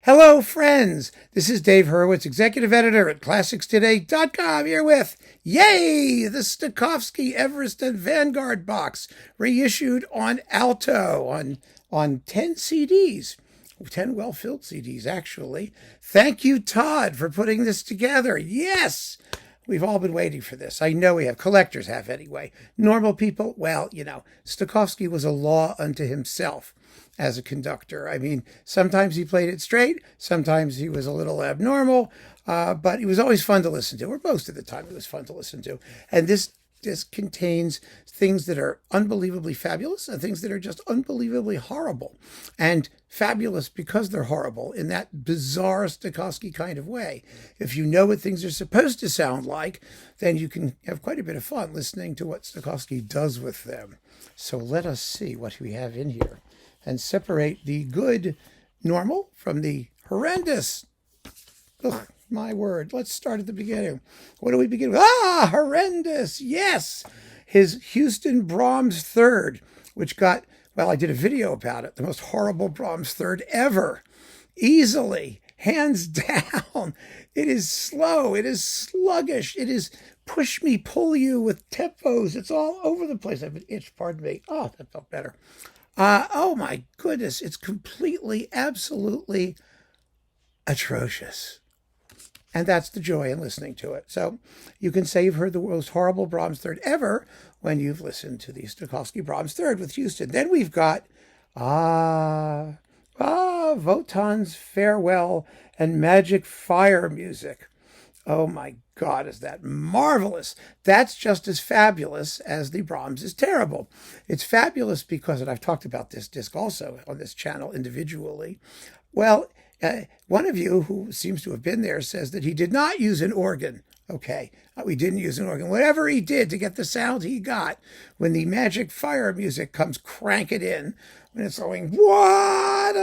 Hello, friends. This is Dave Hurwitz, executive editor at ClassicsToday.com, here with, yay, the Stokowski, Everest, and Vanguard box, reissued on ALTO on 10 CDs. 10 well-filled CDs, actually. Thank you, Todd, for putting this together. Yes! We've all been waiting for this. I know we have. Collectors have, anyway. Normal people, well, Stokowski was a law unto himself as a conductor. I mean, sometimes he played it straight. Sometimes he was a little abnormal. But he was always fun to listen to, or most of the time it was fun to listen to. And this contains things that are unbelievably fabulous and things that are just unbelievably horrible. And fabulous because they're horrible in that bizarre Stokowski kind of way. If you know what things are supposed to sound like, then you can have quite a bit of fun listening to what Stokowski does with them. So let us see what we have in here and separate the good normal from the horrendous. Ugh. My word. Let's start at the beginning. What do we begin with? Horrendous. Yes. His Houston Brahms Third, which got, well, I did a video about it, the most horrible Brahms Third ever. Easily, hands down. It is slow. It is sluggish. It is push me, pull you with tempos. It's all over the place. I have an itch, pardon me. Oh, that felt better. Oh my goodness. It's completely, absolutely atrocious. And that's the joy in listening to it. So you can say you've heard the most horrible Brahms Third ever when you've listened to the Stokowski Brahms Third with Houston. Then we've got Wotan's Farewell and Magic Fire music. Oh my God, is that marvelous? That's just as fabulous as the Brahms is terrible. It's fabulous because, and I've talked about this disc also on this channel individually. Well, one of you who seems to have been there says that he did not use an organ. Okay, we didn't use an organ. Whatever he did to get the sound he got when the Magic Fire music comes, crank it in, when it's going, oh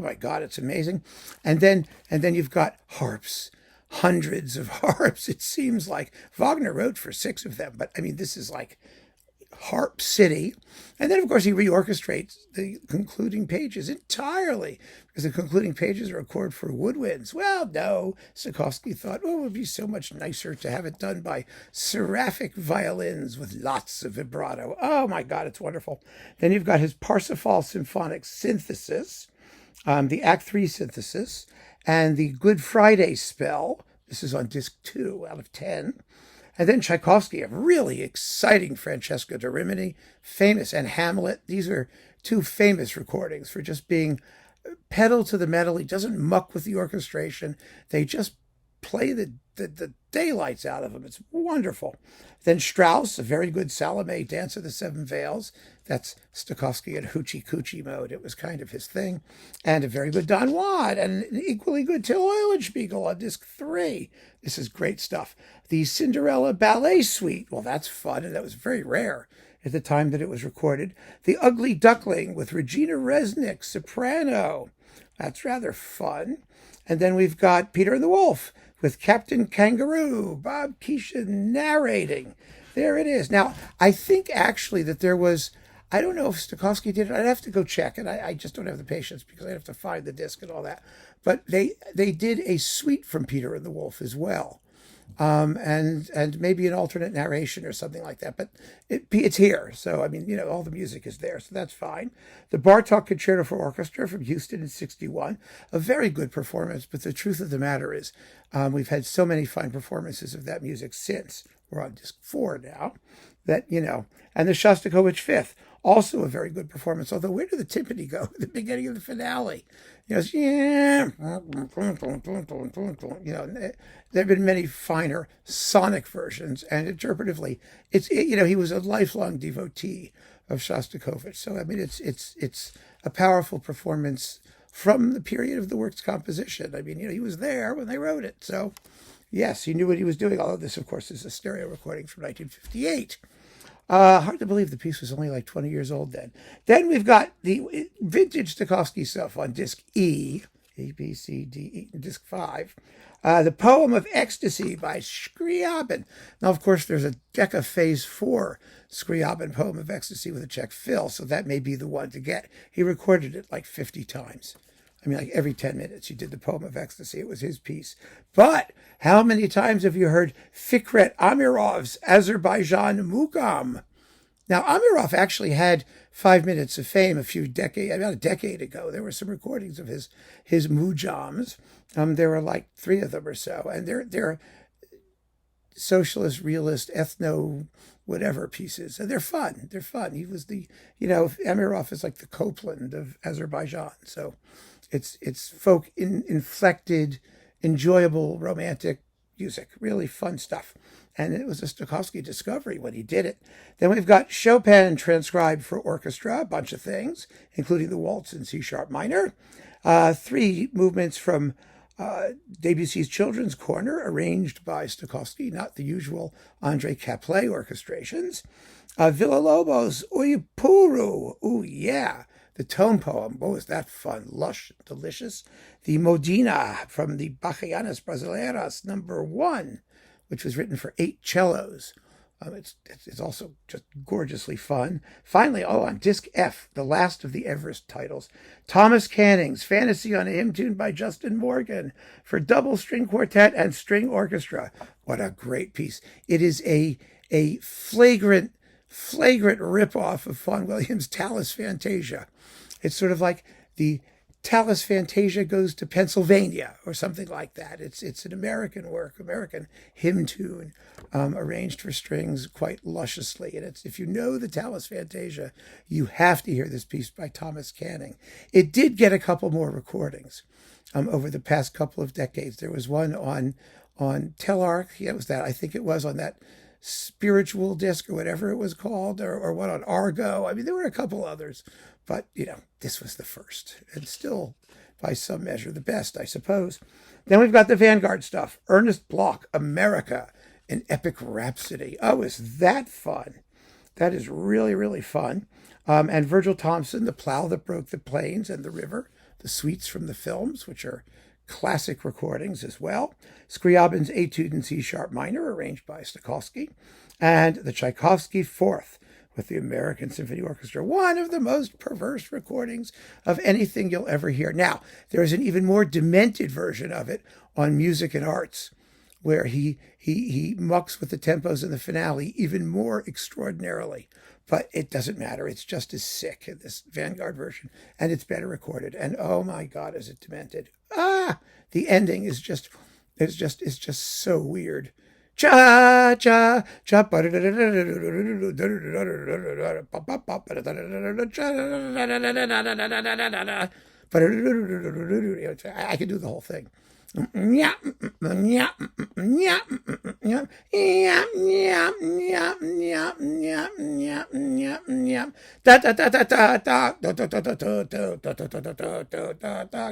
my God, it's amazing. And then you've got harps, hundreds of harps. It seems like Wagner wrote for 6 of them, but I mean, this is like Harp City. And then, of course, he reorchestrates the concluding pages entirely because the concluding pages are a chord for woodwinds. Well, no, Tchaikovsky thought, oh, it would be so much nicer to have it done by seraphic violins with lots of vibrato. Oh, my God, it's wonderful. Then you've got his Parsifal symphonic synthesis, the Act 3 synthesis, and the Good Friday spell. This is on disc 2 out of 10. And then Tchaikovsky, a really exciting Francesca da Rimini, famous, and Hamlet. These are 2 famous recordings for just being pedal to the metal. He doesn't muck with the orchestration. They just play the daylights out of them. It's wonderful. Then Strauss, a very good Salome, Dance of the Seven Veils. That's Stokowski in hoochie coochie mode. It was kind of his thing. And a very good Don Juan, and an equally good Till Eulenspiegel on disc 3. This is great stuff. The Cinderella Ballet Suite. Well, that's fun, and that was very rare at the time that it was recorded. The Ugly Duckling with Regina Resnick, soprano. That's rather fun. And then we've got Peter and the Wolf with Captain Kangaroo, Bob Keeshan narrating. There it is. Now, I think actually that there was, I don't know if Stokowski did it. I'd have to go check, and I just don't have the patience because I have to find the disc and all that. But they did a suite from Peter and the Wolf as well. And maybe an alternate narration or something like that. But it's here. So, I mean, all the music is there. So that's fine. The Bartók Concerto for Orchestra from Houston in 1961. A very good performance. But the truth of the matter is we've had so many fine performances of that music since. We're on disc 4 now. That, and the Shostakovich Fifth. Also a very good performance. Although, where did the timpani go at the beginning of the finale? There have been many finer sonic versions, and interpretively, he was a lifelong devotee of Shostakovich. So, I mean, it's a powerful performance from the period of the work's composition. I mean, he was there when they wrote it. So, yes, he knew what he was doing. Although this, of course, is a stereo recording from 1958. Hard to believe the piece was only like 20 years old then. Then we've got the vintage Stokowski stuff on disc E. A, B, C, D, E, disc 5. The Poem of Ecstasy by Scriabin. Now, of course, there's a Decca Phase 4 Scriabin Poem of Ecstasy with a Czech fill, so that may be the one to get. He recorded it like 50 times. I mean, like every 10 minutes he did the Poem of Ecstasy. It was his piece. But how many times have you heard Fikret Amirov's Azerbaijan Mugam? Now, Amirov actually had 5 minutes of fame about a decade ago. There were some recordings of his mujams. There were like 3 of them or so, and they're socialist, realist, ethno, whatever pieces, and they're fun. They're fun. He was Amirov is like the Copland of Azerbaijan. So it's folk inflected, enjoyable, romantic music, really fun stuff. And it was a Stokowski discovery when he did it. Then we've got Chopin transcribed for orchestra, a bunch of things, including the waltz in C-sharp minor. 3 movements from Debussy's Children's Corner, arranged by Stokowski, not the usual André Caplet orchestrations. Villa-Lobos, Uy Puru, ooh yeah, the tone poem, oh, is that fun, lush, delicious. The Modena from the Bachianas Brasileiras, number 1, which was written for 8 cellos. It's also just gorgeously fun. Finally, on disc F, the last of the Everest titles, Thomas Canning's Fantasy on a Hymn Tune by Justin Morgan for double string quartet and string orchestra. What a great piece. It is a flagrant ripoff of Vaughan Williams' Tallis Fantasia. It's sort of like the Tallis Fantasia goes to Pennsylvania or something like that. It's an American work, American hymn tune, arranged for strings quite lusciously. And if you know the Tallis Fantasia, you have to hear this piece by Thomas Canning. It did get a couple more recordings over the past couple of decades. There was one on Telarc. Yeah, it was that. I think it was on that spiritual disc or whatever it was called, or one on Argo. I mean, there were a couple others, but this was the first, and still by some measure the best, I suppose. Then we've got the Vanguard stuff. Ernest Bloch, America, an epic rhapsody. Oh, is that fun? That is really, really fun. And Virgil Thomson, The Plow That Broke the Plains and the River, the suites from the films, which are classic recordings as well. Scriabin's Etude in C-sharp minor, arranged by Stokowski, and the Tchaikovsky Fourth with the American Symphony Orchestra, one of the most perverse recordings of anything you'll ever hear. Now, there is an even more demented version of it on Music and Arts, where he mucks with the tempos in the finale even more extraordinarily. But it doesn't matter. It's just as sick in this Vanguard version, and it's better recorded. And oh my God, is it demented? The ending is just so weird. Cha cha cha. I can do the whole thing.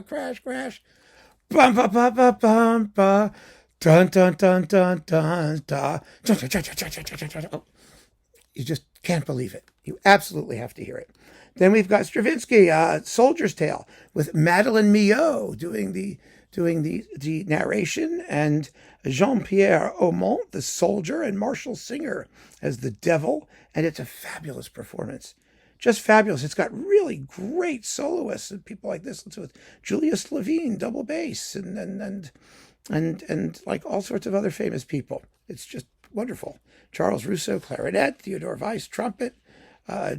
Crash, crash. Bum ba ba ba bum ba. Dun dun dun dun dun dun. You just can't believe it. You absolutely have to hear it. Then we've got Stravinsky, Soldier's Tale, with Madeleine Millot doing the narration, and Jean-Pierre Aumont, the soldier, and Marshall Singer as the devil. And it's a fabulous performance. Just fabulous. It's got really great soloists and people like this. With Julius Levine, double bass, and like all sorts of other famous people. It's just wonderful. Charles Russo, clarinet, Theodore Weiss, trumpet,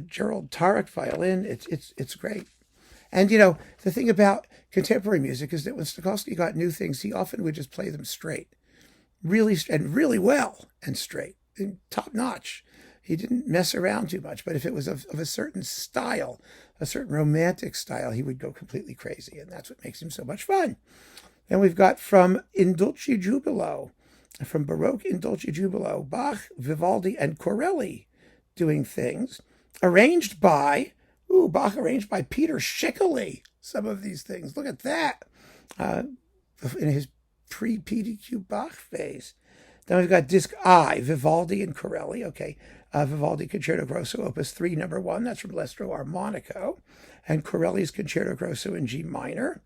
Gerald Tarek, violin. It's great. And, the thing about contemporary music is that when Stokowski got new things, he often would just play them straight, really well and straight, and top notch. He didn't mess around too much, but if it was of a certain style, a certain romantic style, he would go completely crazy, and that's what makes him so much fun. Then we've got from In Dulce Jubilo, from Baroque In Dulce Jubilo, Bach, Vivaldi, and Corelli doing things, arranged by Peter Schickele. Some of these things, look at that, in his pre-PDQ Bach phase. Then we've got disc I, Vivaldi and Corelli. Okay, Vivaldi Concerto Grosso, Opus 3, number 1. That's from L'Estro Armonico. And Corelli's Concerto Grosso in G minor.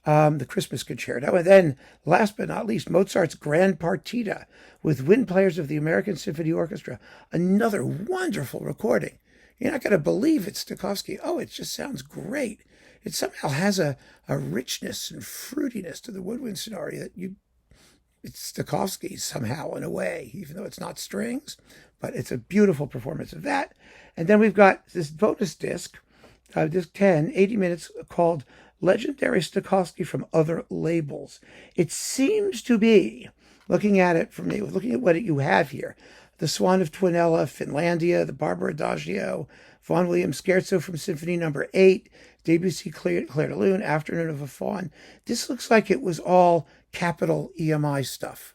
the Christmas Concerto. And then, last but not least, Mozart's Grand Partita with wind players of the American Symphony Orchestra. Another wonderful recording. You're not going to believe it's Stokowski. Oh, it just sounds great. It somehow has a richness and fruitiness to the woodwind sonori that it's Stokowski somehow in a way, even though it's not strings. But it's a beautiful performance of that. And then we've got this bonus disc, disc 10, 80 minutes, called Legendary Stokowski from Other Labels. It seems to be, looking at it from me, looking at what you have here, the Swan of Twinella, Finlandia, the Barber Adagio, Vaughan Williams Scherzo from Symphony No. 8, Debussy Clair de Lune, Afternoon of a Faun. This looks like it was all capital EMI stuff.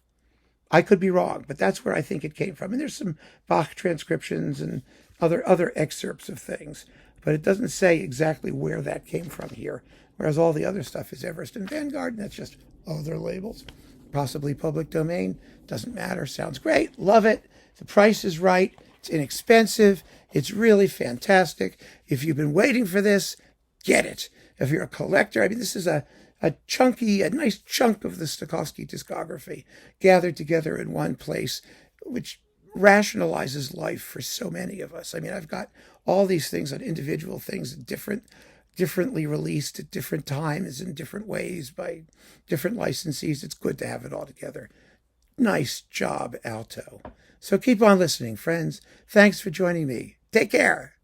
I could be wrong, but that's where I think it came from. And there's some Bach transcriptions and other excerpts of things, but it doesn't say exactly where that came from here, whereas all the other stuff is Everest and Vanguard, and that's just other labels. Possibly public domain, doesn't matter, sounds great, love it. The price is right, it's inexpensive, it's really fantastic. If you've been waiting for this, get it. If you're a collector, I mean, this is a nice chunk of the Stokowski discography gathered together in one place, which rationalizes life for so many of us. I mean, I've got all these things on individual things, differently released at different times in different ways by different licensees. It's good to have it all together. Nice job, ALTO. So keep on listening, friends. Thanks for joining me. Take care.